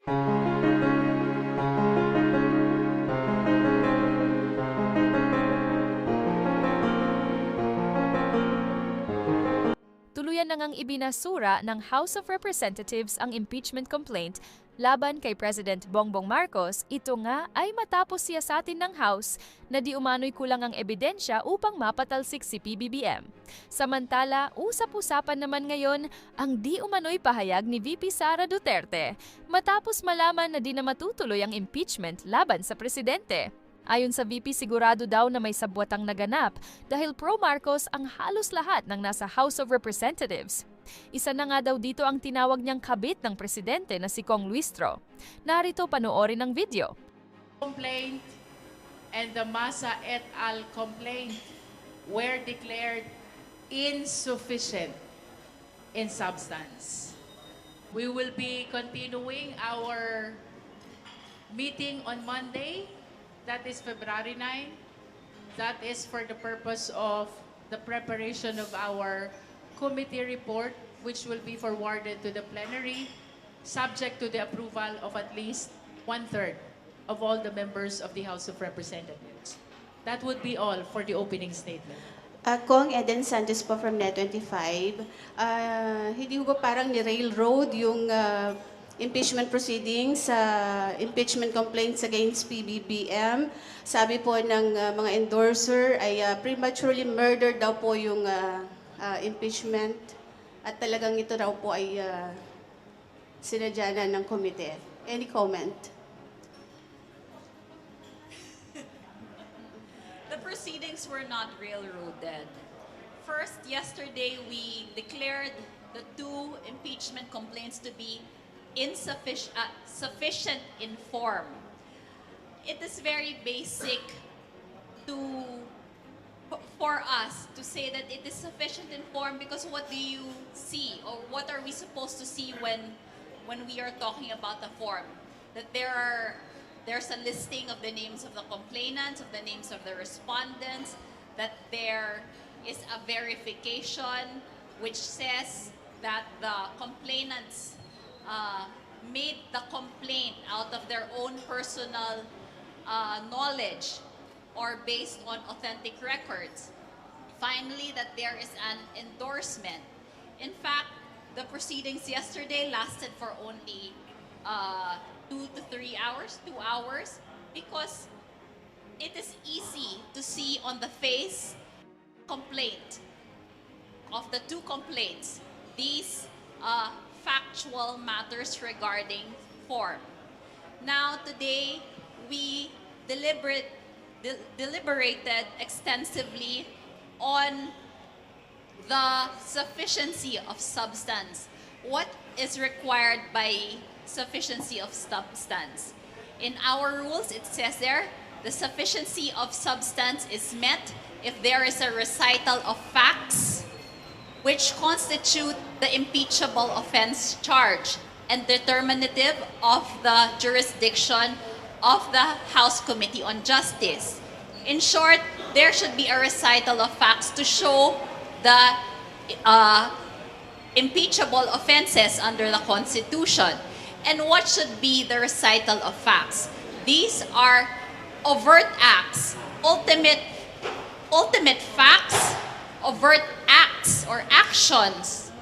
Tuluyan na ngang ibinasura ng House of Representatives ang impeachment complaint laban kay President Bongbong Marcos. Ito nga ay matapos siyasatin ng House na di umano'y kulang ang ebidensya upang mapatalsik si PBBM. Samantala, usap-usapan naman ngayon ang di umano'y pahayag ni VP Sara Duterte matapos malaman na di na matutuloy ang impeachment laban sa presidente. Ayon sa VP, sigurado daw na may sabwatang naganap dahil pro-Marcos ang halos lahat ng nasa House of Representatives. Isa na nga daw dito ang tinawag niyang kabit ng presidente na si Kong Luistro. Narito panoorin ang video. Complaint and the Masa et al. Complaint were declared insufficient in substance. We will be continuing our meeting on Monday. That is February 9. That is for the purpose of the preparation of our committee report, which will be forwarded to the plenary, subject to the approval of at least 1/3 of all the members of the House of Representatives. That would be all for the opening statement. Kong Eden Santos po from Net25. Hindi ko ba parang ni-railroad yung impeachment proceedings sa impeachment complaints against PBBM. Sabi po ng mga endorser ay prematurely murdered daw po yung impeachment at talagang ito raw po ay sinadya na ng komite. Any comment? The proceedings were not railroaded. First, yesterday we declared the two impeachment complaints to be sufficient in form. It is very basic for us to say that it is sufficient in form because what do you see or what are we supposed to see when we are talking about the form? That there's a listing of the names of the complainants, of the names of the respondents, that there is a verification which says that the complainants made the complaint out of their own personal knowledge or based on authentic records. Finally, that there is an endorsement. In fact, the proceedings yesterday lasted for only 2 to 3 hours, 2 hours, because it is easy to see on the face complaint of the two complaints these factual matters regarding form. Now, today, we deliberated extensively on the sufficiency of substance. What is required by sufficiency of substance? In our rules, it says there, the sufficiency of substance is met if there is a recital of facts which constitute the impeachable offense charge and determinative of the jurisdiction of the House Committee on Justice. In short, there should be a recital of facts to show the impeachable offenses under the Constitution. And what should be the recital of facts? These are overt acts, ultimate facts, overt acts or actions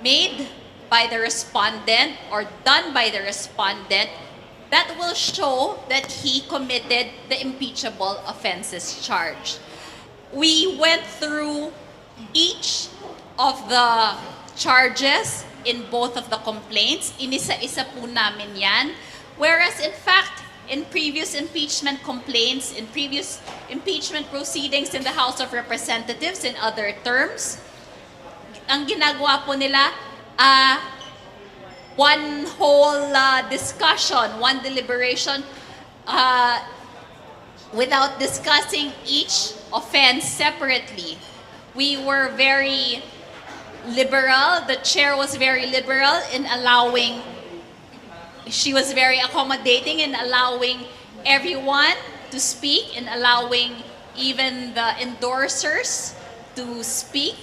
made by the respondent or done by the respondent that will show that he committed the impeachable offenses charged. We went through each of the charges in both of the complaints. Inisa-isa po namin yan. Whereas in fact, in previous impeachment complaints, in previous impeachment proceedings in the House of Representatives, in other terms, ang ginagawa po nila, one whole discussion, one deliberation, without discussing each offense separately. We were very liberal. The chair was very liberal in allowing, she was very accommodating in allowing everyone to speak and allowing even the endorsers to speak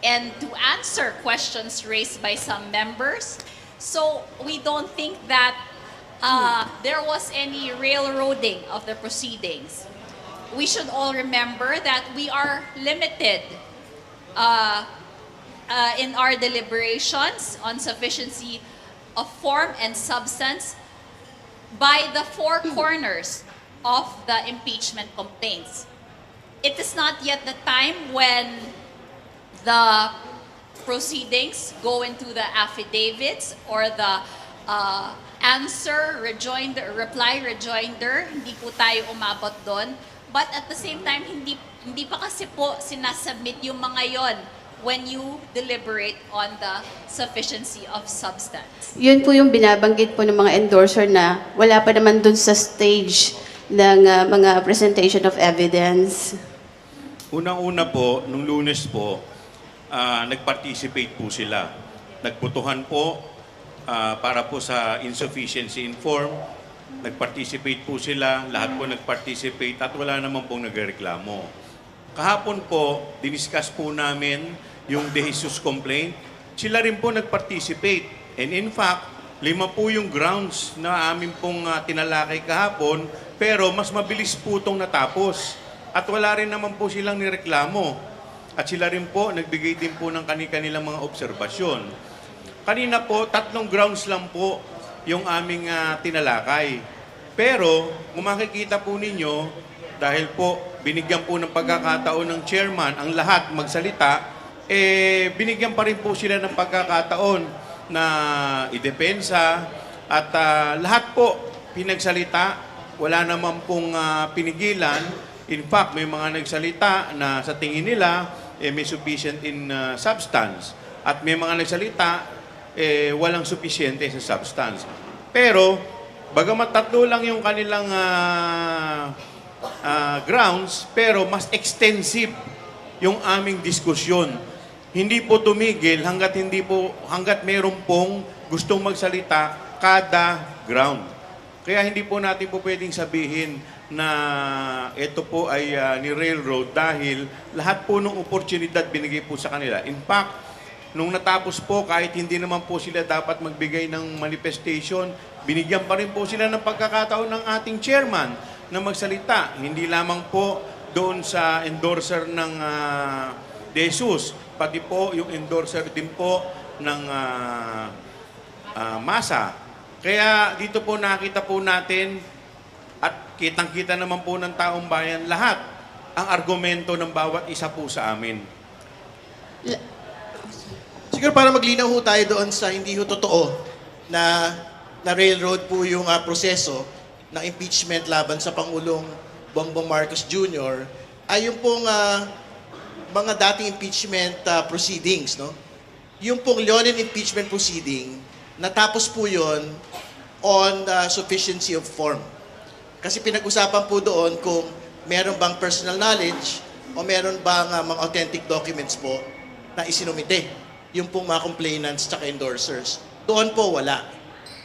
and to answer questions raised by some members. So we don't think that there was any railroading of the proceedings. We should all remember that we are limited in our deliberations on sufficiency of form and substance by the four corners of the impeachment complaints. It is not yet the time when the proceedings go into the affidavits or the answer, rejoinder, reply, rejoinder. Hindi po tayo umabot doon. But at the same time, hindi pa kasi po sinasubmit yung mga yon when you deliberate on the sufficiency of substance. Yun po yung binabanggit po ng mga endorser na wala pa naman dun sa stage ng mga presentation of evidence. Unang-una po, nung Lunes po, nag-participate po sila. Nagbotohan po para po sa insufficiency in form. Nag-participate po sila, lahat po nag-participate at wala naman pong nagreklamo. Kahapon po, diniscuss po namin yung De Jesus complaint. Sila rin po nag-participate. And in fact, 5 po yung grounds na amin pong tinalakay kahapon, pero mas mabilis po itong natapos. At wala rin naman po silang nireklamo. At sila rin po, nagbigay din po ng kanilang mga obserbasyon. Kanina po, 3 grounds lang po yung aming tinalakay. Pero, kung makikita po ninyo, dahil po binigyan po ng pagkakataon ng chairman ang lahat magsalita, binigyan pa rin po sila ng pagkakataon na idepensa at lahat po pinagsalita. Wala naman pong pinigilan. In fact, may mga nagsalita na sa tingin nila may sufficient in substance. At may mga nagsalita walang sufisyente sa substance. Pero, bagamat 3 lang yung kanilang grounds, pero mas extensive yung aming diskusyon. Hindi po tumigil hanggat mayroon pong gustong magsalita kada ground. Kaya hindi po natin po pwedeng sabihin na ito po ay ni railroad dahil lahat po ng oportunidad binigay po sa kanila. In fact, nung natapos po, kahit hindi naman po sila dapat magbigay ng manifestation, binigyan pa rin po sila ng pagkakataon ng ating chairman na magsalita. Hindi lamang po doon sa endorser ng De Jesus, pati po yung endorser din po ng MASA. Kaya dito po nakita po natin at kitang-kita naman po ng taong bayan lahat ang argumento ng bawat isa po sa amin. Siguro para maglinaw ho tayo doon sa hindi ho totoo na railroad po yung proseso ng impeachment laban sa Pangulong Bongbong Marcos Jr. ay yung pong mga dating impeachment proceedings. No? Yung pong Leonin impeachment proceeding, natapos po yun on sufficiency of form. Kasi pinag-usapan po doon kung meron bang personal knowledge o meron bang mga authentic documents po na isinumite yung pong mga complainants at endorsers. Doon po wala.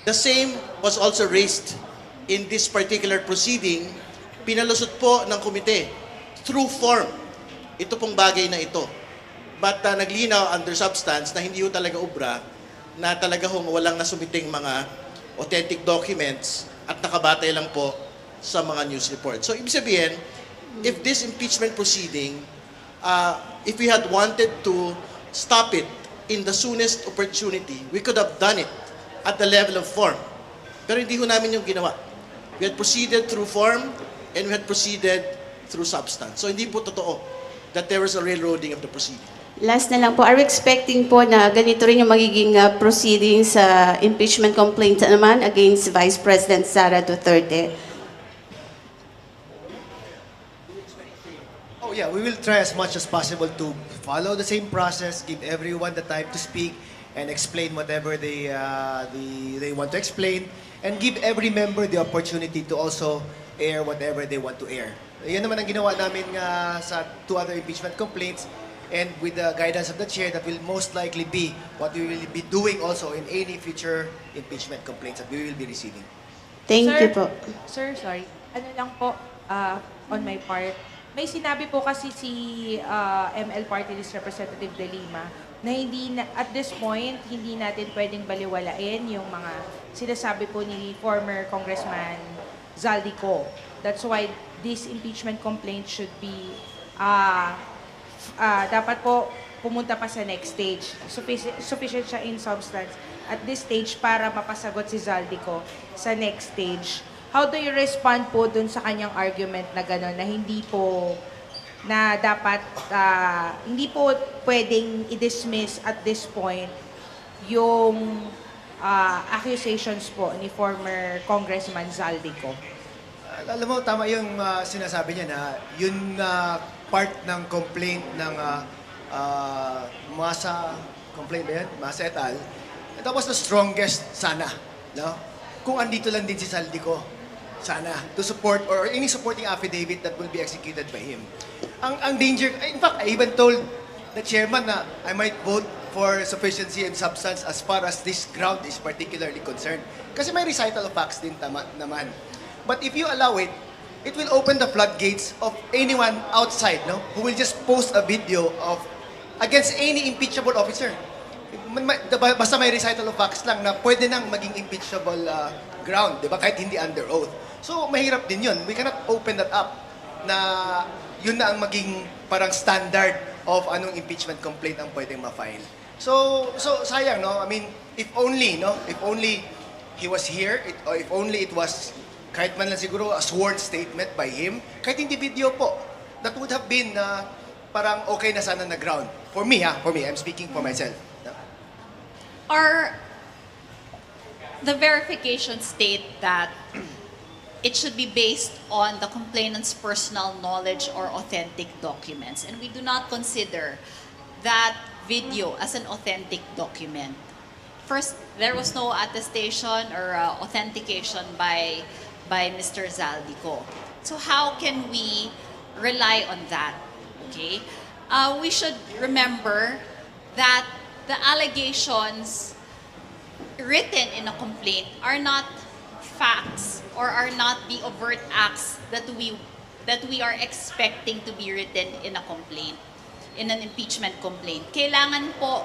The same was also raised in this particular proceeding. Pinalusot po ng komite through form ito pong bagay na ito. But naglinaw under substance na hindi ho talaga ubra, na talaga walang nasumiting mga authentic documents at nakabatay lang po sa mga news reports. So, ibig sabihin, if this impeachment proceeding, if we had wanted to stop it in the soonest opportunity, we could have done it at the level of form. Pero hindi ho namin yung ginawa. We had proceeded through form and we had proceeded through substance. So hindi po totoo that there was a railroading of the proceeding. Last na lang po, are we expecting po na ganito rin yung magiging proceedings sa impeachment complaint naman against Vice President Sara Duterte? Oh yeah, we will try as much as possible to follow the same process, give everyone the time to speak and explain whatever they want to explain, and give every member the opportunity to also air whatever they want to air. Yan naman ang ginawa namin sa 2 other impeachment complaints, and with the guidance of the chair, that will most likely be what we will be doing also in any future impeachment complaints that we will be receiving. Thank you po. Sir, sorry. Ano lang po, on my part, may sinabi po kasi si ML Party List Representative De Lima na at this point, hindi natin pwedeng baliwalain yung mga sinasabi po ni former Congressman Zaldico. That's why this impeachment complaint should be dapat po pumunta pa sa next stage. Sufficient siya in substance at this stage para mapasagot si Zaldico sa next stage. How do you respond po dun sa kanyang argument na gano'n, na hindi po na dapat hindi po pwedeng i-dismiss at this point yung accusations po ni former Congressman Zaldico? Alam mo, tama yung sinasabi niya na yun part ng complaint ng Masa, complaint ba yan? Masa et al. That was the strongest sana, no? Kung andito lang din si Zaldico, sana, to support or any supporting affidavit that will be executed by him. Ang danger, in fact, I even told the chairman na I might vote for sufficiency and substance as far as this ground is particularly concerned. Kasi may recital of facts din naman. But if you allow it, it will open the floodgates of anyone outside, no? Who will just post a video of against any impeachable officer. Basta may recital of facts lang na pwede nang maging impeachable ground, di ba? Kahit hindi under oath. So, mahirap din yun. We cannot open that up na yun na ang maging parang standard of anong impeachment complaint ang pwedeng ma-file. So sayang, no? I mean, if only he was here, or if only it was kahit man lang siguro a sworn statement by him, kahit hindi video po, that would have been parang okay na sana na ground. For me, I'm speaking for myself. The verification state that it should be based on the complainant's personal knowledge or authentic documents. And we do not consider that video as an authentic document. First, there was no attestation or authentication by Mr. Zaldico. So how can we rely on that? Okay? We should remember that the allegations written in a complaint are not facts or are not the overt acts that we are expecting to be written in a complaint, in an impeachment complaint. Kailangan po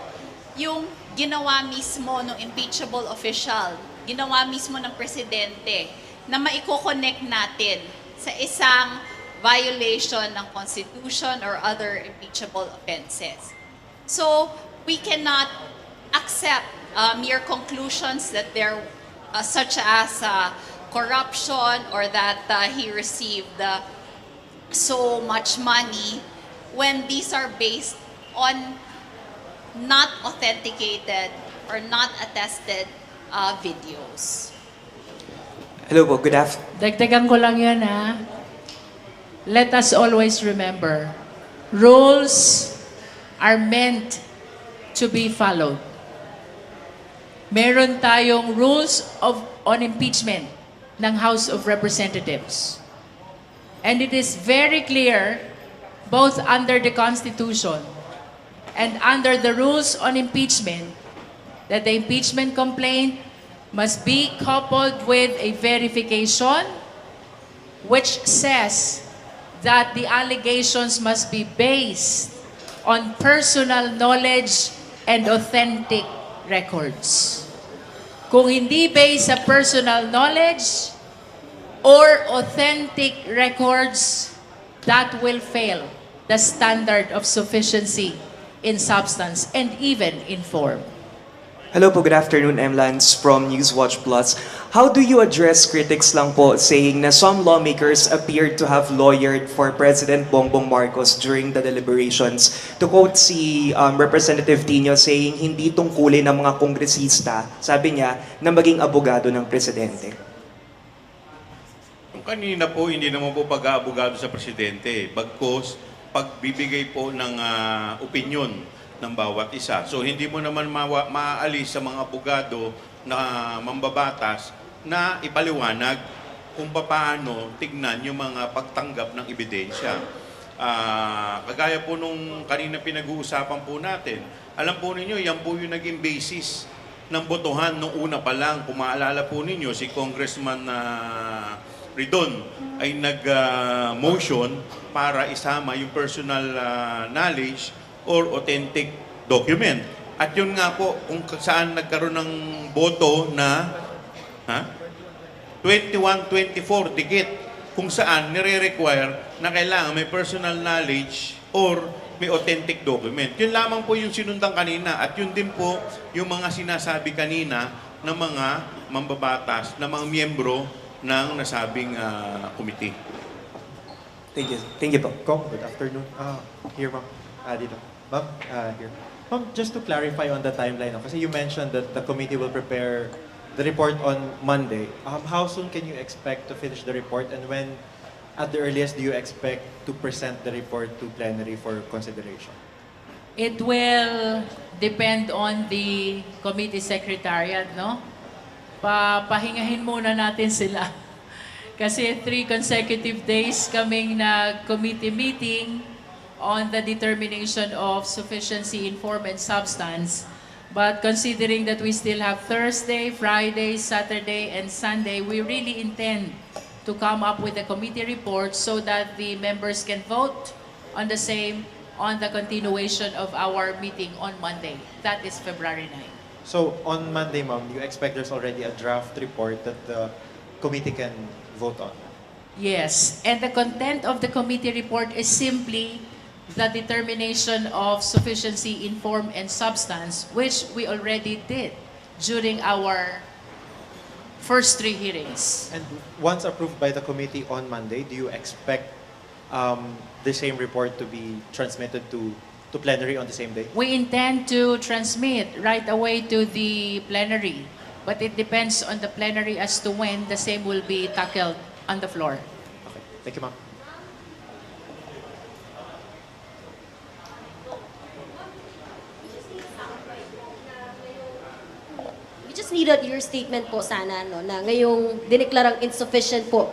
yung ginawa mismo ng impeachable official, ginawa mismo ng presidente, na maiko-connect natin sa isang violation ng Constitution or other impeachable offenses. So, we cannot accept mere conclusions that there, such as corruption or that he received so much money when these are based on not authenticated or not attested videos. Hello po, good afternoon. Dagdagan ko lang yan, ha. Let us always remember, rules are meant to be followed. Meron tayong rules on impeachment ng House of Representatives. And it is very clear, both under the Constitution and under the rules on impeachment, that the impeachment complaint must be coupled with a verification which says that the allegations must be based on personal knowledge and authentic records. Kung hindi based sa personal knowledge or authentic records, that will fail the standard of sufficiency in substance and even in form. Hello po, good afternoon. I'm Lance from Newswatch Plus. How do you address critics lang po saying na some lawmakers appeared to have lawyered for President Bongbong Marcos during the deliberations? To quote si Representative Tino saying hindi tungkulin ng mga kongresista, sabi niya, na maging abogado ng presidente. Kanina po, hindi naman po pag-aabogado sa presidente. Bagkos, pagbibigay po ng opinion ng bawat isa. So hindi mo naman maaalis sa mga abogado na mambabatas na ipaliwanag kung paano tignan yung mga pagtanggap ng ebidensya. Kagaya po nung kanina pinag-uusapan po natin, alam po ninyo, yan po yung naging basis ng botohan nung una pa lang. Kung maalala po ninyo, si Congressman Ridon ay nag-motion para isama yung personal knowledge or authentic document. At yun nga po, kung saan nagkaroon ng boto na Ha? 21, 24, dikit. Kung saan nire-require na kailangan may personal knowledge or may authentic document. Yun lamang po yung sinundan kanina. At yun din po yung mga sinasabi kanina ng mga mambabatas, na mga miyembro ng nasabing committee. Thank you. Thank you po. Kong, good afternoon. Here, ma'am. Dito. Ma'am, here. Ma'am, just to clarify on the timeline, kasi you mentioned that the committee will prepare the report on Monday. How soon can you expect to finish the report, and when, at the earliest, do you expect to present the report to plenary for consideration? It will depend on the committee secretariat, no? Pahingahin muna natin sila. Kasi 3 consecutive days kaming nag-committee meeting on the determination of sufficiency in form and substance. But considering that we still have Thursday, Friday, Saturday, and Sunday, we really intend to come up with a committee report so that the members can vote on the same on the continuation of our meeting on Monday. That is February 9. So, on Monday, ma'am, you expect there's already a draft report that the committee can vote on? Yes, and the content of the committee report is simply the determination of sufficiency in form and substance, which we already did during our first 3 hearings. And once approved by the committee on Monday, do you expect the same report to be transmitted to plenary on the same day? We intend to transmit right away to the plenary, but it depends on the plenary as to when the same will be tackled on the floor. Okay. Thank you, ma'am. We just needed your statement po sana, no, na ngayong dineklarang insufficient po,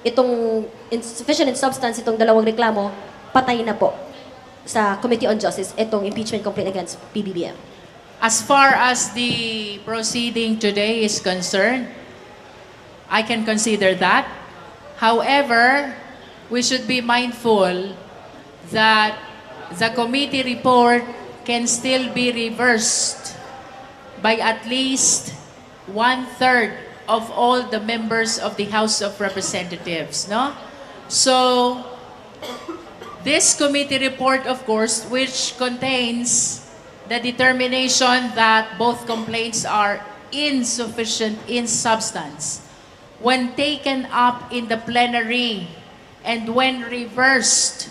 itong insufficient in substance, itong dalawang reklamo, patay na po sa Committee on Justice, itong impeachment complaint against PBBM. As far as the proceeding today is concerned, I can consider that. However, we should be mindful that the committee report can still be reversed by at least 1/3 of all the members of the House of Representatives, no? So, this committee report, of course, which contains the determination that both complaints are insufficient in substance, when taken up in the plenary and when reversed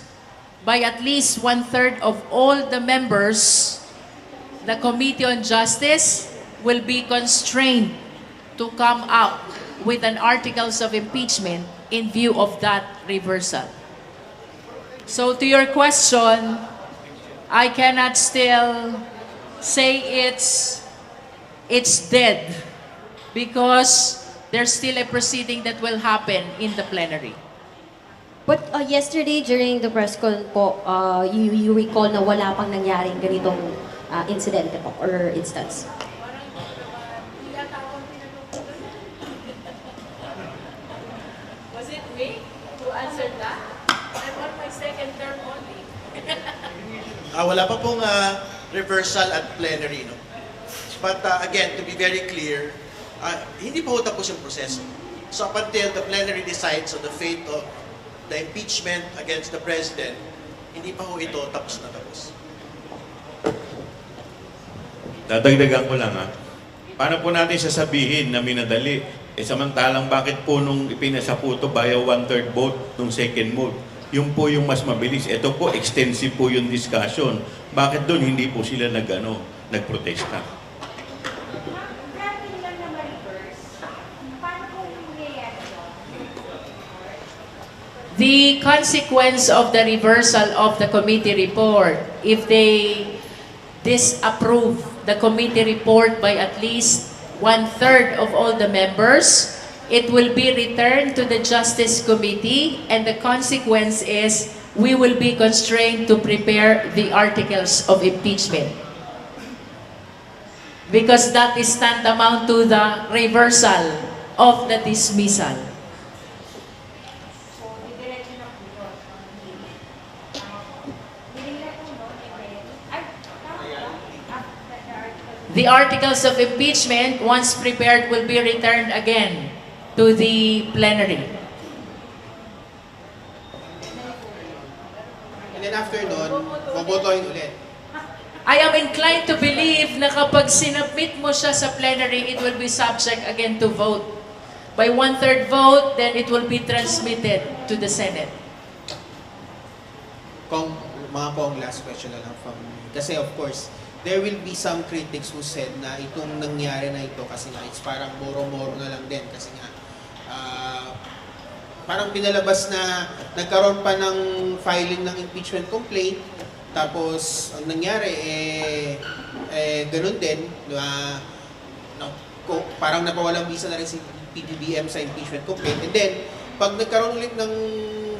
by at least 1/3 of all the members, the Committee on Justice will be constrained to come up with an articles of impeachment in view of that reversal. So to your question, I cannot still say it's dead because there's still a proceeding that will happen in the plenary. But yesterday during the press con po, you recall na wala pang nangyaring ganitong incident po or instance. Was it me who answered that? I'm on my second term only. Wala pa pong reversal at plenary, no? But again, to be very clear, hindi pa ho tapos yung proseso. So up until the plenary decides on the fate of the impeachment against the President, hindi pa ho ito tapos na tapos. Dadagdagan ko lang Paano po natin sasabihin na minadali? Samantalang bakit po nung ipinasa po ito via 1/3 vote nung second vote? Yung po yung mas mabilis. Ito po, extensive po yung discussion. Bakit doon hindi po sila nagprotesta? The consequence of the reversal of the committee report, if they disapprove the committee report by at least 1/3 of all the members, it will be returned to the Justice Committee, and the consequence is we will be constrained to prepare the articles of impeachment. Because that is tantamount to the reversal of the dismissal. The articles of impeachment, once prepared, will be returned again to the plenary. And then after nun, bobotohin ulit. I am inclined to believe na kapag sinubmit mo siya sa plenary, it will be subject again to vote. By 1/3 vote, then it will be transmitted to the Senate. Mga Kong, last question na lang from me. Kasi of course, there will be some critics who said na itong nangyari na ito kasi nga it's parang moro-moro na lang din kasi nga parang pinalabas na nagkaroon pa ng filing ng impeachment complaint tapos ang nangyari ganun din parang napawalang visa na rin si PBBM sa impeachment complaint and then pag nagkaroon ulit ng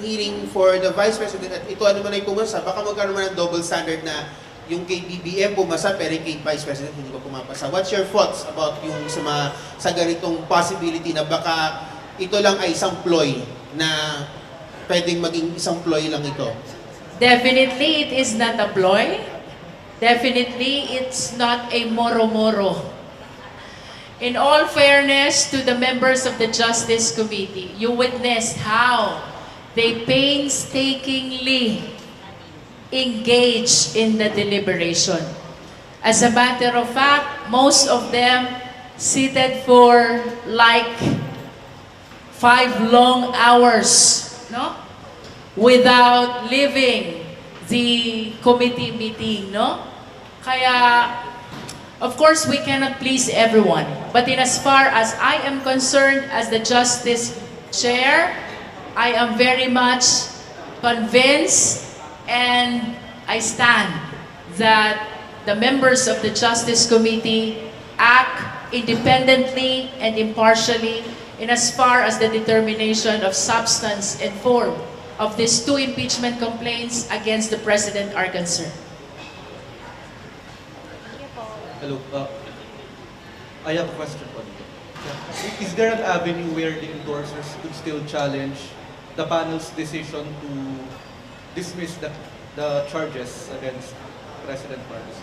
hearing for the Vice President at ito ano man ay pumasa baka magkaroon man ng double standard na yung kay BBM pumasa pero yung kay Vice President hindi pa pumapasa. What's your thoughts about yung sa ganitong possibility na baka ito lang ay isang ploy na pwedeng maging isang ploy lang ito? Definitely, it is not a ploy. Definitely, it's not a moro-moro. In all fairness to the members of the Justice Committee, you witnessed how they painstakingly engaged in the deliberation. As a matter of fact, most of them seated for like 5 long hours, no? Without leaving the committee meeting, no? Kaya, of course, we cannot please everyone. But in as far as I am concerned as the Justice Chair, I am very much convinced and I stand that the members of the Justice Committee act independently and impartially in as far as the determination of substance and form of these 2 impeachment complaints against the President are concerned. Hello. I have a question for you. Is there an avenue where the endorsers could still challenge the panel's decision to dismiss the charges against President Marcos?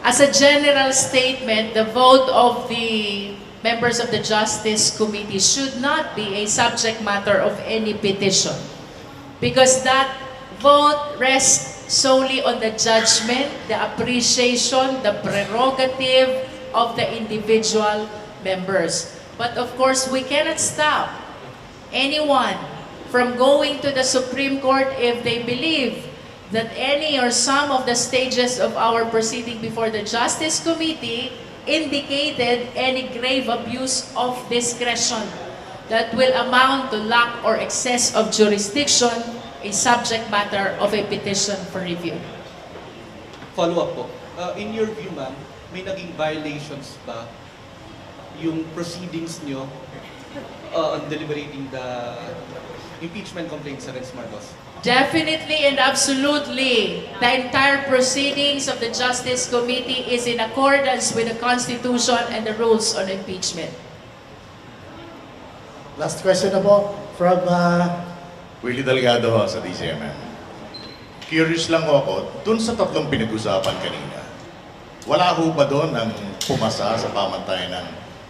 As a general statement, the vote of the members of the Justice Committee should not be a subject matter of any petition because that vote rests solely on the judgment, the appreciation, the prerogative of the individual members. But of course, we cannot stop anyone from going to the Supreme Court if they believe that any or some of the stages of our proceeding before the Justice Committee indicated any grave abuse of discretion that will amount to lack or excess of jurisdiction, a subject matter of a petition for review. Follow-up po. In your view, ma'am, may naging violations ba yung proceedings nyo on deliberating the impeachment complaints against Marcos? Definitely and absolutely, the entire proceedings of the Justice Committee is in accordance with the Constitution and the rules on impeachment. Last question na po from Willie Delgado ho sa DCMM. Curious lang ho ako, dun sa tatlong pinag-usapan kanina, wala ho ba doon ang pumasa sa pamantayan ng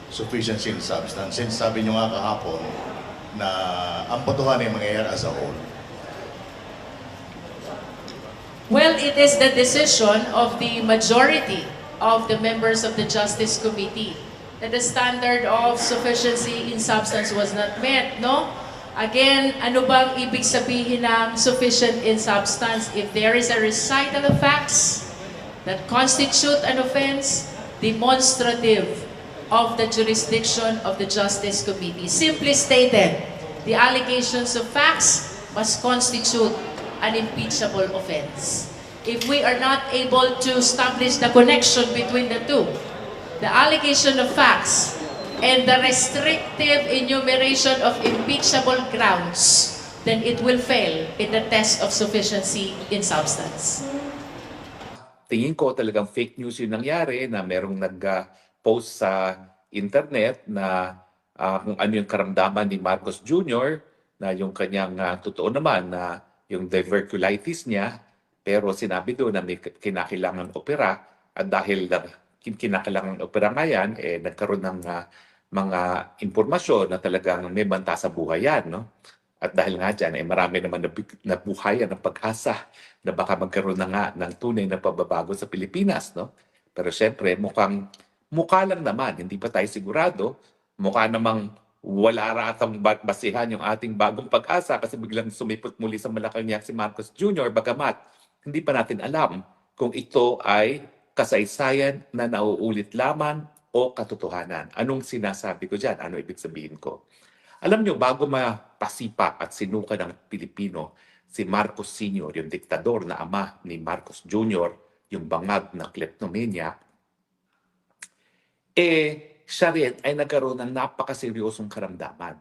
sufficiency in substance? Since sabi nyo nga kahapon na ang botohan ay mangyayari as a whole. Well, it is the decision of the majority of the members of the Justice Committee that the standard of sufficiency in substance was not met, no? Again, ano bang ibig sabihin ng sufficient in substance? If there is a recital of facts that constitute an offense, demonstrative of the jurisdiction of the Justice Committee. Simply stated, the allegations of facts must constitute an impeachable offense. If we are not able to establish the connection between the two, the allegation of facts and the restrictive enumeration of impeachable grounds, then it will fail in the test of sufficiency in substance. Tingin ko talagang fake news yung nangyari na merong nag-post sa internet na kung ano yung karamdaman ni Marcos Jr. na yung kanyang totoo naman na yung diverculitis niya, pero sinabi doon na may kinakailangan opera At dahil kinakailangan opera nga yan, nagkaroon ng mga impormasyon na talagang may banta sa buhay yan. No? At dahil nga dyan, marami naman nabuhayan ng pag-asa na baka magkaroon na nga ng tunay na pagbabago sa Pilipinas. No? Pero syempre, mukha lang naman, hindi pa tayo sigurado. Mukha namang wala ratang basihan yung ating bagong pag-asa kasi biglang sumipot muli sa Malacanang si Marcos Jr. Bagamat hindi pa natin alam kung ito ay kasaysayan na nauulit lamang o katotohanan. Anong sinasabi ko dyan? Ano ibig sabihin ko? Alam nyo, bago mapasipa at sinuka ng Pilipino, si Marcos Sr., yung diktador na ama ni Marcos Jr., yung bangag na kleptomania, siya rin ay nagkaroon ng napakaseryosong karamdaman.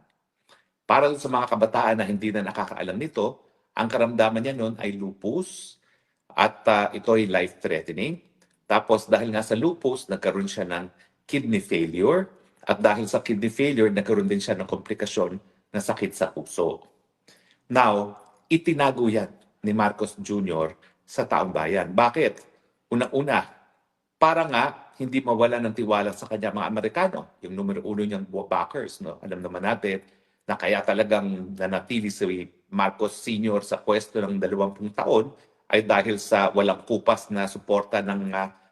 Para sa mga kabataan na hindi na nakakaalam nito, ang karamdaman niya noon ay lupus at ito ay life-threatening. Tapos dahil nga sa lupus, nagkaroon siya ng kidney failure at dahil sa kidney failure, nagkaroon din siya ng komplikasyon na sakit sa puso. Now, itinago yan ni Marcos Jr. sa taong bayan. Bakit? Unang-una, para nga hindi mawala ng tiwala sa kanya mga Amerikano, yung numero 1 niyang backers. No? Alam naman natin na kaya talagang nanatili si Marcos Sr. sa pwesto ng 20 taon ay dahil sa walang kupas na suporta ng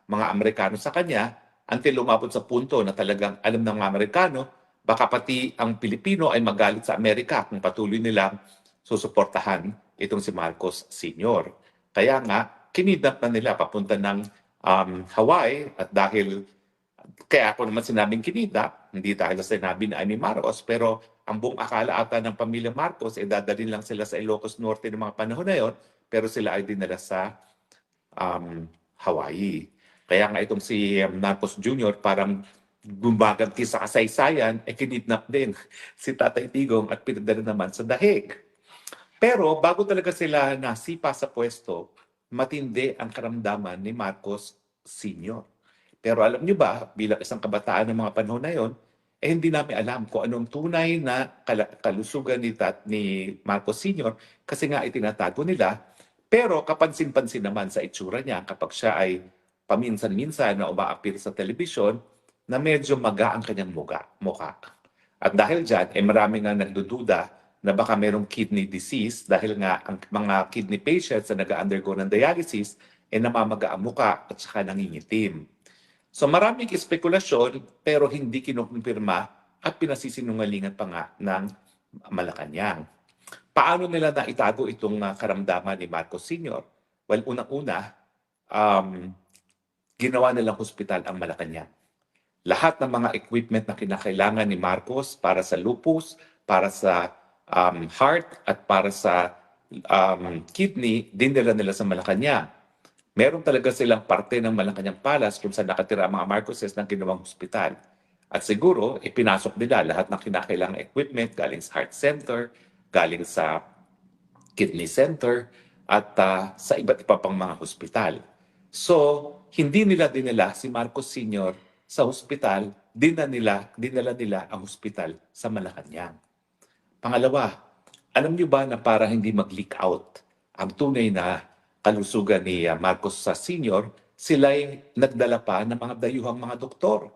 mga Amerikano sa kanya until lumabot sa punto na talagang alam ng mga Amerikano, baka pati ang Pilipino ay magalit sa Amerika kung patuloy nilang susuportahan itong si Marcos Sr. Kaya nga, kinidnap na nila papunta ng Hawaii at dahil kaya ako naman sinabing kinidnap, hindi dahil sa sinabi na ni Marcos, pero ang buong akala ata ng pamilya Marcos ay dadalhin lang sila sa Ilocos Norte ng mga panahon na yon, pero sila ay dinala sa Hawaii. Kaya nga itong si Marcos Jr. parang gumaganti sa kasaysayan, kinidnap din si Tatay Digong at pinadala naman sa dahig. Pero bago talaga sila nasipa sa pwesto, matindi ang karamdaman ni Marcos Sr. Pero alam niyo ba, bilang isang kabataan ng mga panahon na yon, hindi namin alam kung anong tunay na kalusugan ni Marcos Sr. kasi nga itinatago nila. Pero kapansin-pansin naman sa itsura niya kapag siya ay paminsan-minsan na umaapir sa telebisyon na medyo maga ang kanyang mukha. At dahil dyan, marami nga nagdududa na baka merong kidney disease dahil nga ang mga kidney patients na nag-undergo ng dialysis namamaga ang muka at saka nangingitim. So maraming espekulasyon pero hindi kinukumpirma at pinasisinungalingan pa nga ng Malacanang. Paano nila naitago itong karamdaman ni Marcos Sr.? Well, unang-una, ginawa nilang hospital ang Malacanang. Lahat ng mga equipment na kinakailangan ni Marcos para sa lupus, para sa heart at para sa kidney, dinala nila sa Malacanang. Meron talaga silang parte ng Malacanang Palace kung saan nakatira ang mga Marcoses ng ginawang hospital. At siguro, ipinasok nila lahat ng kinakailangang equipment galing sa heart center, galing sa kidney center, at sa iba't iba pang mga hospital. So, hindi nila dinala si Marcos Sr. sa hospital, dinala nila ang hospital sa Malacanang. Pangalawa, alam niyo ba na para hindi mag-leak out ang tunay na kalusugan ni Marcos Sr., sila'y nagdala pa ng mga dayuhang mga doktor.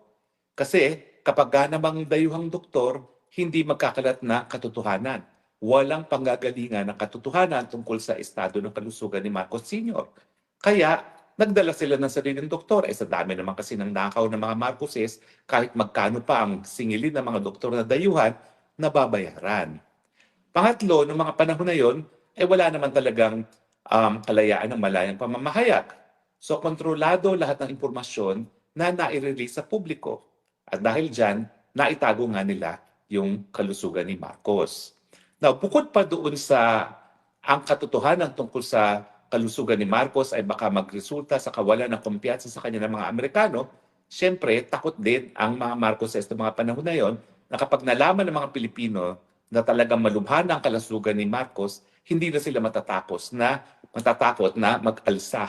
Kasi kapag namang dayuhang doktor, hindi magkakalat na katotohanan. Walang panggagalingan ng katotohanan tungkol sa estado ng kalusugan ni Marcos Sr. Kaya nagdala sila ng sariling doktor. Sa dami naman kasi ng nakaw ng mga Marcoses, kahit magkano pa ang singilin ng mga doktor na dayuhan, nababayaran. Pangatlo, noong mga panahon na yon, wala naman talagang kalayaan ng malayang pamamahayag. So, kontrolado lahat ng impormasyon na nai-release sa publiko. At dahil dyan, naitago nga nila yung kalusugan ni Marcos. Now, bukod pa doon sa ang katotohanan tungkol sa kalusugan ni Marcos ay baka magresulta sa kawalan ng kumpiyansa sa kanya ng mga Amerikano, syempre, takot din ang mga Marcoses ng mga panahon na yon na kapag nalaman ng mga Pilipino na talagang malubha na ang kalusugan ni Marcos, hindi na sila matatakot na mag-alsa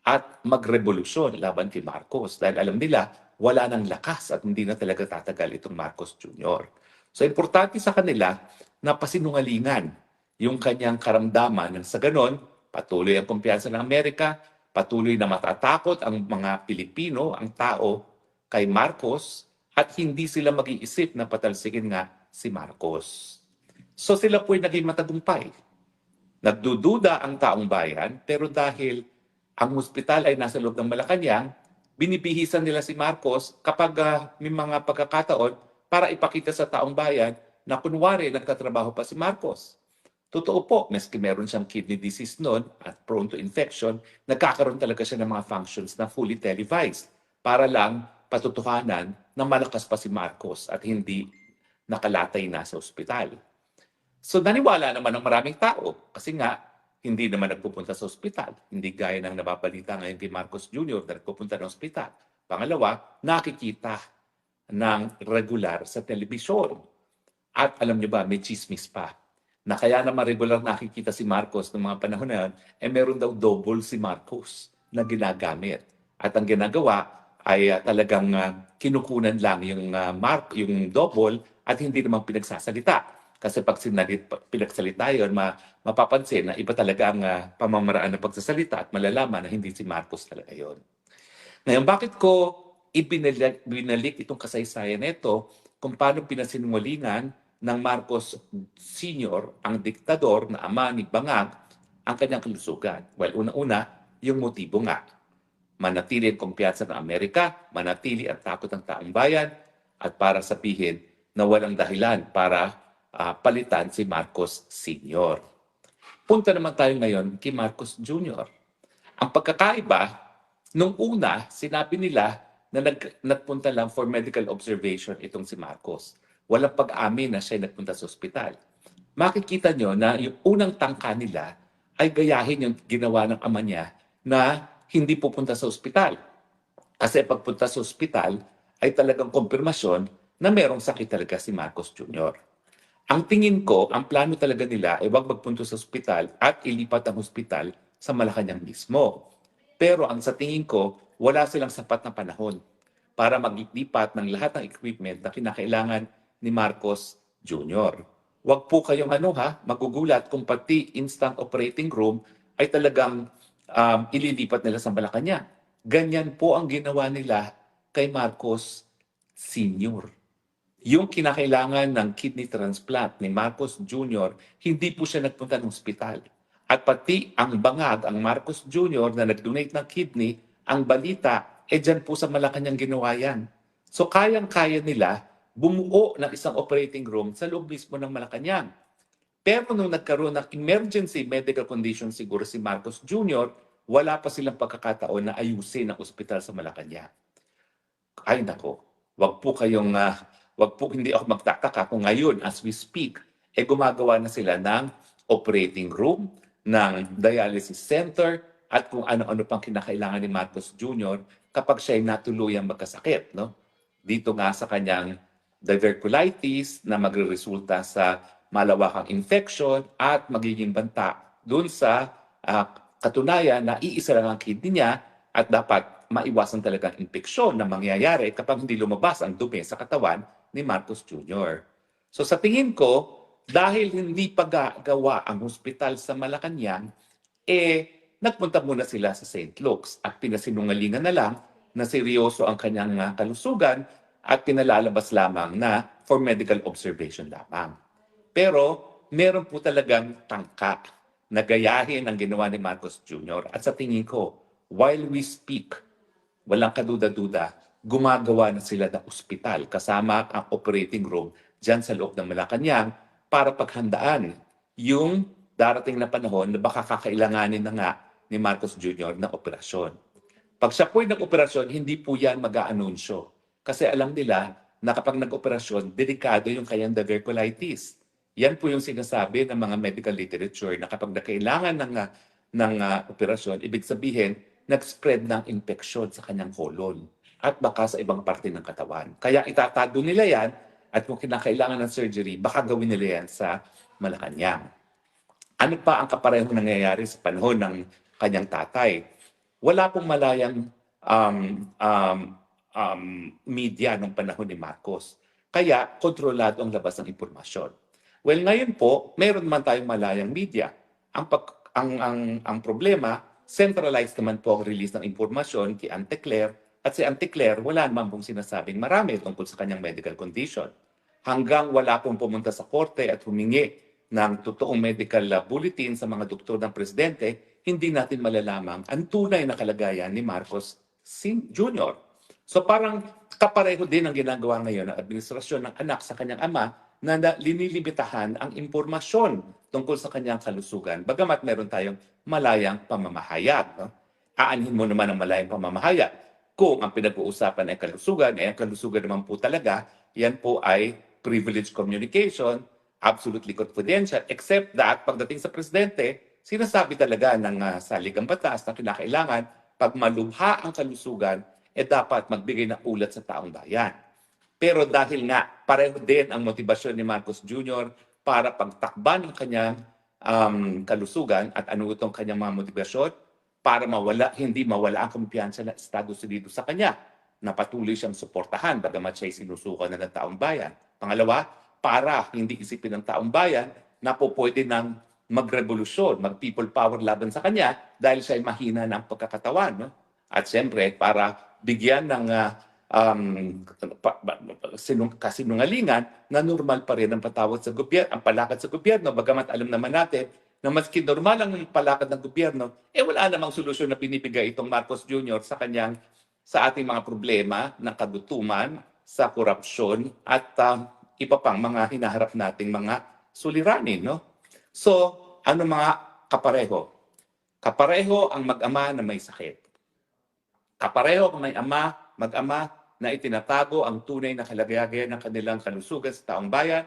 at magrevolusyon laban kay Marcos dahil alam nila wala nang lakas at hindi na talaga tatagal itong Marcos Jr. So importante sa kanila na pasinungalingan yung kanyang karamdaman nang sa ganon patuloy ang kumpiyansa ng Amerika patuloy na matatakot ang mga Pilipino, ang tao, kay Marcos at hindi sila mag-iisip na patalsigin nga si Marcos. So sila po'y naging matagumpay. Nagdududa ang taong bayan, pero dahil ang ospital ay nasa loob ng Malacanang, binibihisan nila si Marcos kapag may mga pagkakataon para ipakita sa taong bayan na kunwari nagtatrabaho pa si Marcos. Totoo po, meski meron siyang kidney disease noon at prone to infection, nagkakaroon talaga siya ng mga functions na fully televised para lang patutuhanan na malakas pa si Marcos at hindi nakalatay na sa ospital. So naniwala naman ng maraming tao kasi nga hindi naman nagpupunta sa ospital. Hindi gaya ng nababalita ngayon kay Marcos Jr. na nagpupunta ng ospital. Pangalawa, nakikita ng regular sa telebisyon. At alam niyo ba, may chismis pa na kaya naman regular nakikita si Marcos ng mga panahon na yun, meron daw double si Marcos na ginagamit. At ang ginagawa ay talagang kinukunan lang yung double at hindi naman pinagsasalita. Kasi pag pinagsalita yun, mapapansin na iba talaga ang pamamaraan ng pagsasalita at malalaman na hindi si Marcos talaga yun. Ngayon, bakit ko binalik itong kasaysayan nito kung paano pinasinungalingan ng Marcos Sr., ang diktador na ama ni Bangag, ang kanyang kalusugan? Well, una-una, yung motibo nga. Manatili ang kumpiyansa ng Amerika, manatili ang takot ng taong bayan, at para sabihin na walang dahilan para palitan si Marcos Sr. Punta naman tayo ngayon kay Marcos Jr. Ang pagkakaiba, nung una, sinabi nila na nagpunta lang for medical observation itong si Marcos. Walang pag-amin na siya nagpunta sa ospital. Makikita nyo na yung unang tangka nila ay gayahin yung ginawa ng ama niya na hindi pupunta sa ospital. Kasi pagpunta sa ospital ay talagang kumpirmasyon na merong sakit talaga si Marcos Jr. Ang tingin ko, ang plano talaga nila ay wag magpunta sa ospital at ilipat ang ospital sa Malacanang mismo. Pero ang sa tingin ko, wala silang sapat na panahon para maglipat ng lahat ng equipment na kinakailangan ni Marcos Jr. Wag po kayong magugulat kung pati instant operating room ay talagang ililipat nila sa Malacanang. Ganyan po ang ginawa nila kay Marcos Sr. Yung kinakailangan ng kidney transplant ni Marcos Jr., hindi po siya nagpunta ng ospital. At pati ang Bangag, ang Marcos Jr. na nag-donate ng kidney, ang balita, dyan po sa Malacanang ginawa yan. So kayang-kaya nila bumuo ng isang operating room sa loob mismo ng Malacanang. Pero nung nagkaroon ng emergency medical condition siguro si Marcos Jr., wala pa silang pagkakataon na ayusin ang ospital sa Malacanang. Ay nako, hindi ako magtataka kung ngayon, as we speak, gumagawa na sila ng operating room, ng dialysis center, at kung ano-ano pang kinakailangan ni Marcos Jr. kapag siya ay natuluyang magkasakit. No? Dito nga sa kanyang diverculitis na magre-resulta sa malawakang infection at magiging banta dun sa katunayan na iisa lang ang kidney niya at dapat maiwasan talagang infeksyon na mangyayari kapag hindi lumabas ang dumi sa katawan ni Marcos Jr. So sa tingin ko, dahil hindi paggawa ang hospital sa Malacanang, nagpunta muna sila sa St. Luke's at pinasinungalingan na lang na seryoso ang kanyang kalusugan at pinalalabas lamang na for medical observation lamang. Pero meron po talagang tangka na gayahin ang ginawa ni Marcos Jr. At sa tingin ko, while we speak, walang kaduda-duda, gumagawa na sila ng ospital kasama ang operating room dyan sa loob ng Malacanang para paghandaan yung darating na panahon na baka kakailanganin na nga ni Marcos Jr. na operasyon. Pag siya po'y nag-operasyon, hindi po yan mag-aanunsyo. Kasi alam nila na kapag nag-operasyon, delikado yung kanyang diverculitis. Yan po yung sinasabi ng mga medical literature na kapag nakailangan ng operasyon, ibig sabihin, nag-spread ng infeksyon sa kanyang colon at baka sa ibang parte ng katawan. Kaya itatago nila yan at kung kinakailangan ng surgery, baka gawin nila yan sa Malacanang. Ano pa ang kaparehong nangyayari sa panahon ng kanyang tatay? Wala pong malayang media ng panahon ni Marcos. Kaya kontrolado ang labas ng impormasyon. Well, ngayon po, meron man tayong malayang media. Ang problema, centralized naman po ang release ng impormasyon kay Auntie Claire at si Auntie Claire wala naman pong sinasabing marami tungkol sa kanyang medical condition. Hanggang wala pong pumunta sa korte at humingi ng totoong medical bulletin sa mga doktor ng presidente, hindi natin malalamang ang tunay na kalagayan ni Marcos Jr. So parang kapareho din ang ginagawa ngayon ng administrasyon ng anak sa kanyang ama na linilimitahan ang impormasyon tungkol sa kanyang kalusugan. Bagamat meron tayong malayang pamamahayag. No? Aanhin mo naman ang malayang pamamahayag. Kung ang pinag-uusapan ay kalusugan, ang kalusugan naman po talaga, yan po ay privileged communication, absolutely confidential, except that pagdating sa presidente, sinasabi talaga ng saligang batas na kinakailangan pag malubha ang kalusugan, dapat magbigay ng ulat sa taong bayan. Pero dahil nga pareho din ang motibasyon ni Marcos Jr. para pagtakban ng kanyang kalusugan at ano itong kanyang mga motibasyon para hindi mawala ang kumpiyansa ng Estados Unidos sa kanya na patuloy siyang suportahan bagamat siya'y sinusukan na ng taong bayan. Pangalawa, para hindi isipin ng taong bayan na po pwede nang magrevolusyon, mag-people power laban sa kanya dahil siya'y mahina ng pagkakatawan. No? At siyempre, para bigyan ng kasinungalingan na normal pa rin ang patawad sa gobyerno, ang palakad sa gobyerno, bagamat alam naman natin na maski normal ang palakad ng gobyerno, wala namang solusyon na binibigay itong Marcos Jr. sa ating mga problema ng kagutuman, sa korupsyon at iba pang mga hinaharap nating mga suliranin. No? So, ano mga kapareho? Kapareho ang mag-ama na may sakit. Kapareho ang may mag-ama na itinatago ang tunay na kalagayan ng kanilang kalusugan sa taong bayan.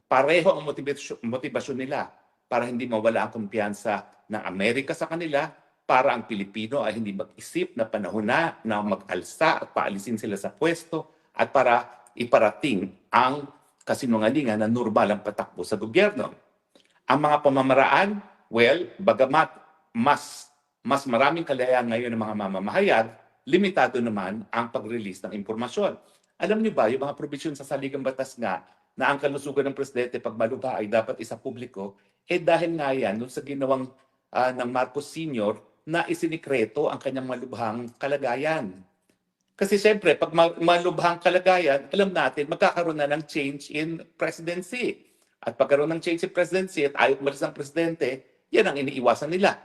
Pareho ang motibasyon nila para hindi mawala ang kumpiyansa ng Amerika sa kanila, para ang Pilipino ay hindi mag-isip na panahon na mag-alsa at paalisin sila sa pwesto at para iparating ang kasinungalingan na normal ang patakbo sa gobyerno. Ang mga pamamaraan, bagamat mas maraming kalayaan ngayon ng mga mamamahayag, limitado naman ang pag-release ng impormasyon. Alam niyo ba, yung mga probisyon sa saligang batas nga na ang kalusugan ng presidente pag malubha ay dapat isa publiko, dahil nga yan dun sa ginawang ng Marcos Sr. na isinikreto ang kanyang malubhang kalagayan. Kasi siyempre, pag malubhang kalagayan, alam natin, magkakaroon na ng change in presidency. At pagkaroon ng change in presidency at ayaw umalis ang presidente, yan ang iniiwasan nila.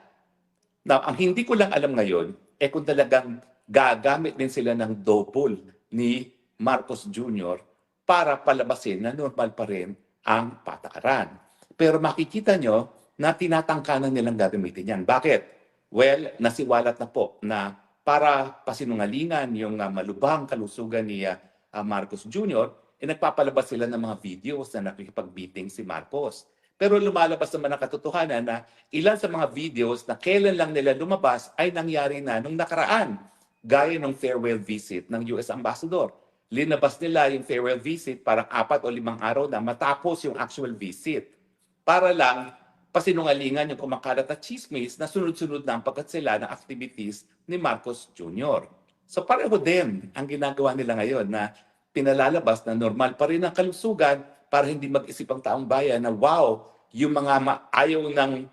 Now, ang hindi ko lang alam ngayon, kung talagang gagamit din sila ng double ni Marcos Jr. para palabasin na normal pa rin ang patakaran. Pero makikita nyo na tinatangkanan nilang gagamitin yan. Bakit? Nasiwalat na po na para pasinungalingan yung malubhang kalusugan ni Marcos Jr., nagpapalabas sila ng mga videos na nakikipag-meeting si Marcos. Pero lumalabas naman ang katotohanan na ilan sa mga videos na kailan lang nila lumabas ay nangyari na nung nakaraan, gaya ng farewell visit ng US Ambassador. Linabas nila yung farewell visit parang 4 o 5 araw na matapos yung actual visit. Para lang pasinungalingan yung kumakalat at chismis na sunod-sunod na ang pagkatsila ng activities ni Marcos Jr. So pareho din ang ginagawa nila ngayon na pinalalabas na normal pa rin ang kalusugan para hindi mag-isip ang taong bayan na yung mga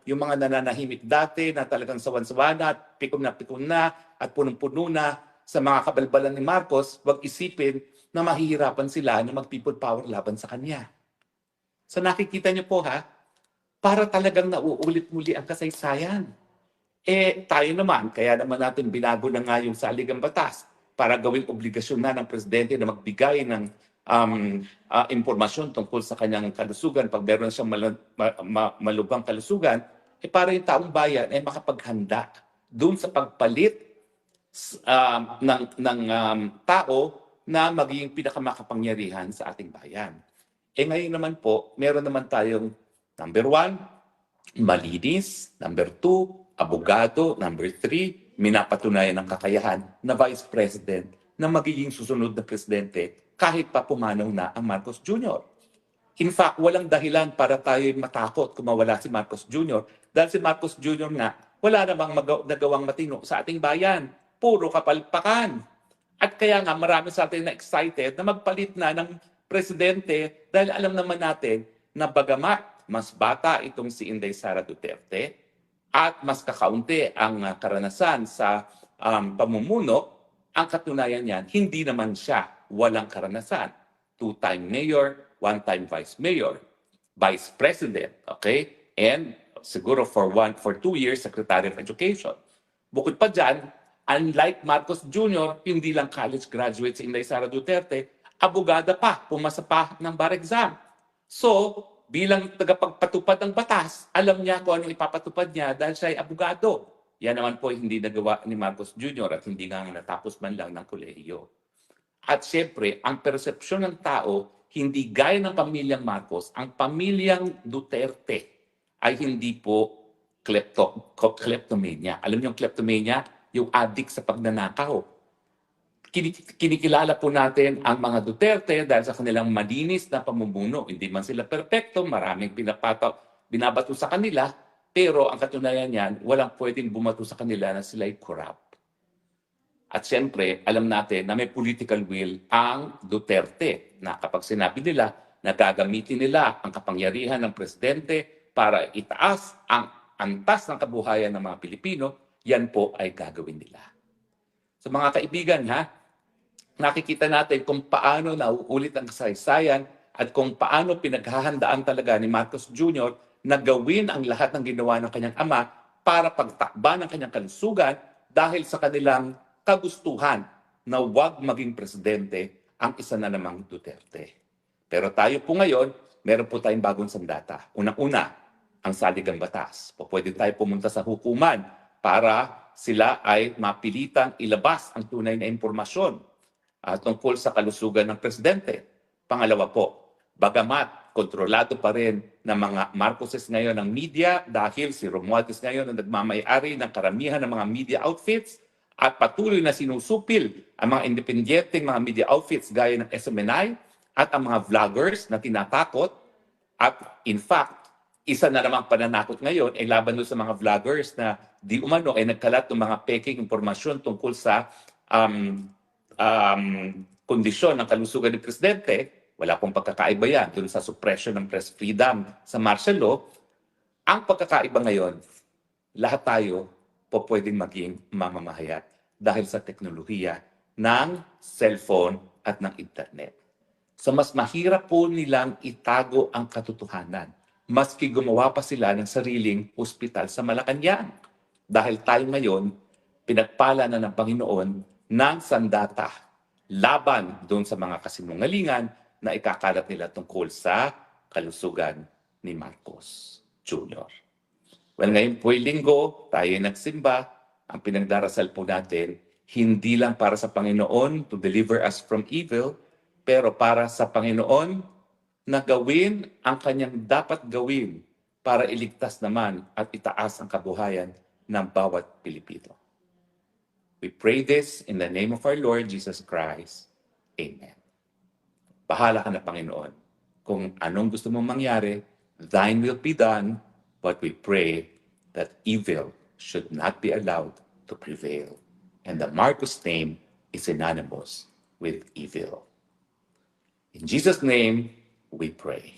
yung mga nananahimik dati na talagang sawan-sawana at pikum na at punong-puno na sa mga kabalbalan ni Marcos, wag isipin na mahihirapan sila na mag-people power laban sa kanya. So nakikita niyo po para talagang nauulit muli ang kasaysayan. Tayo naman, kaya naman natin binago na nga yung saligang batas para gawing obligasyon na ng presidente na magbigay ng impormasyon tungkol sa kanyang kalusugan. Pag meron siyang malubhang kalusugan, para yung taong bayan ay makapaghanda doon sa pagpalit ng tao na magiging pinakamakapangyarihan sa ating bayan. Ngayon naman po, meron naman tayong number 1, malinis. Number 2, abogado. Number 3, minapatunayan ng kakayahan na Vice President na magiging susunod na presidente kahit pa pumanaw na ang Marcos Jr. In fact, walang dahilan para tayo matakot kung mawala si Marcos Jr. Dahil si Marcos Jr. nga, wala namang nagawang matino sa ating bayan. Puro kapalpakan. At kaya nga marami sa atin na excited na magpalit na ng presidente dahil alam naman natin na bagamat mas bata itong si Inday Sara Duterte, at mas kakaunti ang karanasan sa pamumuno, ang katunayan niyan, hindi naman siya walang karanasan. 2-time mayor, 1-time vice mayor, vice president, okay? And siguro for 2 years, Secretary of Education. Bukod pa dyan, unlike Marcos Jr., hindi lang college graduate si Inday Sara Duterte, abogada pa, pumasa pa ng bar exam. So, bilang tagapagpatupad ng batas, alam niya kung anong ipapatupad niya dahil siya ay abogado. Yan naman po hindi nagawa ni Marcos Jr. at hindi nga natapos man lang ng kolehiyo. At siyempre, ang persepsyon ng tao, hindi gaya ng pamilyang Marcos, ang pamilyang Duterte ay hindi po kleptomania. Alam niyo yung kleptomania? Yung addict sa pagnanakaw. Kinikilala po natin ang mga Duterte dahil sa kanilang malinis na pamumuno. Hindi man sila perpekto, maraming binabato sa kanila, pero ang katunayan niyan, walang pwedeng bumato sa kanila na sila'y corrupt. At siyempre, alam natin na may political will ang Duterte na kapag sinabi nila na gagamitin nila ang kapangyarihan ng presidente para itaas ang antas ng kabuhayan ng mga Pilipino, yan po ay gagawin nila. So mga kaibigan, nakikita natin kung paano nauulit ang kasaysayan at kung paano pinaghahandaan talaga ni Marcos Jr. na gawin ang lahat ng ginawa ng kanyang ama para pagtakba ng kanyang kalusugan dahil sa kanilang kagustuhan na huwag maging presidente ang isa na namang Duterte. Pero tayo po ngayon, meron po tayong bagong sandata. Unang-una, ang saligang batas. Pwede tayo pumunta sa hukuman para sila ay mapilitang ilabas ang tunay na impormasyon tungkol sa kalusugan ng presidente. Pangalawa po, bagamat kontrolado pa rin ng mga Marcoses ngayon ng media dahil si Romualdez ngayon ang nagmamayari ng karamihan ng mga media outfits at patuloy na sinusupil ang mga independenteng mga media outfits gaya ng SMNI at ang mga vloggers na tinatakot at in fact, isa na namang pananakot ngayon ay laban doon sa mga vloggers na di umano ay nagkalat ng mga peking impormasyon tungkol sa kondisyon ng kalusugan ng presidente. Wala pong pagkakaiba yan dun sa suppression ng press freedom sa martial law. Ang pagkakaiba ngayon, lahat tayo po pwedeng maging mamamahayat dahil sa teknolohiya ng cellphone at ng internet. So mas mahirap po nilang itago ang katotohanan maski gumawa pa sila ng sariling ospital sa Malacanang. Dahil tayo ngayon, pinagpala na ng Panginoon ng sandata laban doon sa mga kasinungalingan na ikakalat nila tungkol sa kalusugan ni Marcos Jr. Well, ngayon po'y linggo, tayo nagsimba. Ang pinagdarasal po natin, hindi lang para sa Panginoon to deliver us from evil, pero para sa Panginoon na gawin ang kanyang dapat gawin para iligtas naman at itaas ang kabuhayan ng bawat Pilipino. We pray this in the name of our Lord Jesus Christ. Amen. Bahala ka na, Panginoon. Kung anong gusto mong mangyari, thine will be done, but we pray that evil should not be allowed to prevail. And the Marcos name is synonymous with evil. In Jesus' name, we pray.